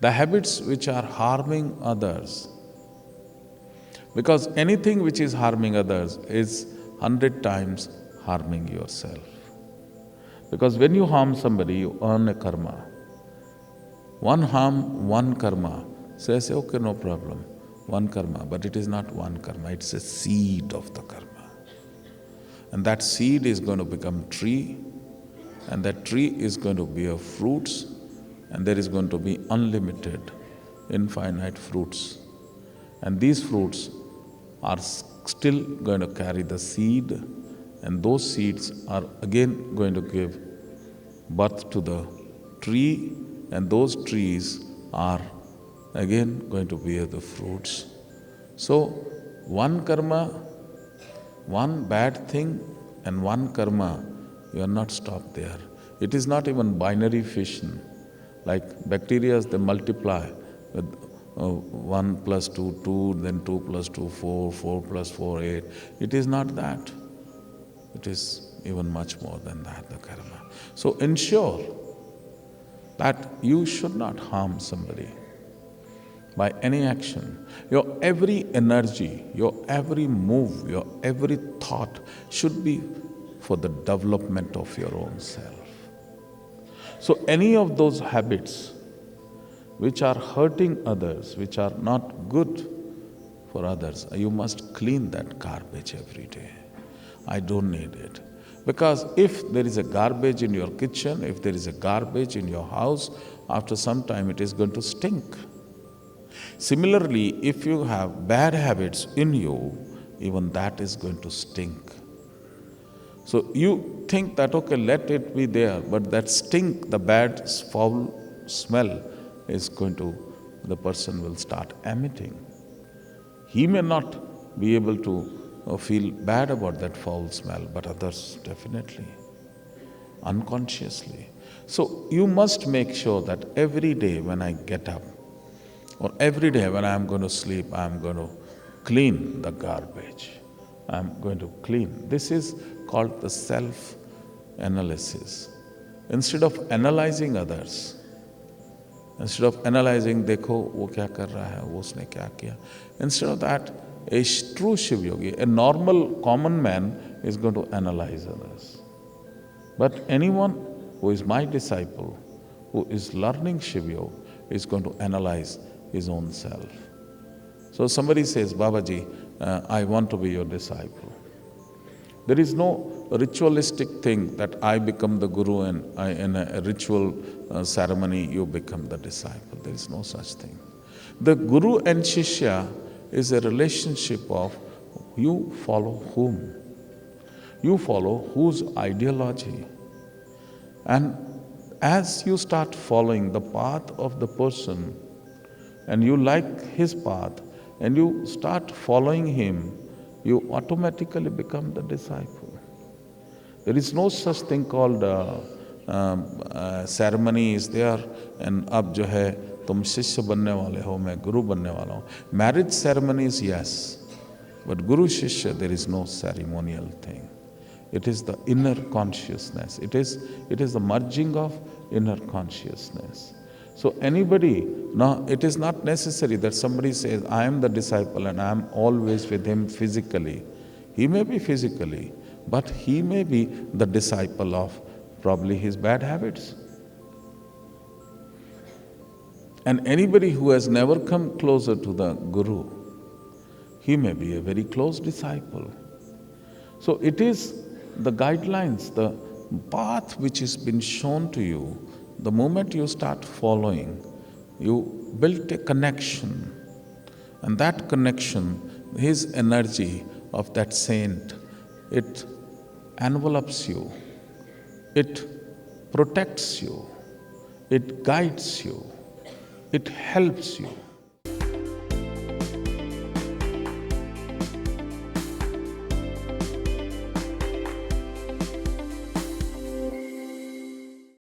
the habits which are harming others. Because anything which is harming others is 100 times harming yourself. Because when you harm somebody, you earn a karma. One harm, one karma. So I say, okay, no problem, one karma, but it is not one karma, it's a seed of the karma. And that seed is going to become tree, and that tree is going to bear fruits, and there is going to be unlimited, infinite fruits. And these fruits are still going to carry the seed, and those seeds are again going to give birth to the tree, and those trees are again going to bear the fruits. So, one karma, one bad thing and one karma, you are not stopped there. It is not even binary fission. Like bacteria, they multiply with 1 plus 2, 2, then 2 plus 2, 4, 4 plus 4, 8. It is not that. It is even much more than that, the karma. So ensure that you should not harm somebody by any action. Your every energy, your every move, your every thought should be for the development of your own self. So any of those habits which are hurting others, which are not good for others, you must clean that garbage every day. I don't need it. Because if there is a garbage in your kitchen, if there is a garbage in your house, after some time it is going to stink. Similarly, if you have bad habits in you, even that is going to stink. So you think that, okay, let it be there, but that stink, the bad, foul smell is going to, the person will start emitting. He may not be able to feel bad about that foul smell, but others definitely, unconsciously. So you must make sure that every day when I get up, or every day when I am going to sleep, I am going to clean the garbage. I am going to clean. This is called the self-analysis. Instead of analyzing others, instead of analyzing, देखो वो क्या कर रहा है, वो उसने क्या किया. Instead of that, a true Shiv Yogi, a normal common man is going to analyze others. But anyone who is my disciple, who is learning Shiv Yoga, is going to analyze his own self. So somebody says, Babaji, I want to be your disciple. There is no ritualistic thing that I become the guru and in a ritual ceremony you become the disciple. There is no such thing. The guru and shishya is a relationship of you follow whom? You follow whose ideology? And as you start following the path of the person and you like his path and you start following him, you automatically become the disciple. There is no such thing called ceremony is there and ab jo hai तुम शिष्य बनने वाले हो, मैं गुरु बनने वाला हूँ. Marriage ceremonies, yes, but Guru Shishya, there is no ceremonial thing. It is the inner consciousness. It is the merging of inner consciousness. So anybody, now it is not necessary that somebody says, I am the disciple and I am always with him physically. He may be physically, but he may be the disciple of probably his bad habits. And anybody who has never come closer to the Guru, he may be a very close disciple. So it is the guidelines, the path which has been shown to you. The moment you start following, you build a connection. And that connection, his energy of that saint, it envelops you, it protects you, it guides you, it helps you.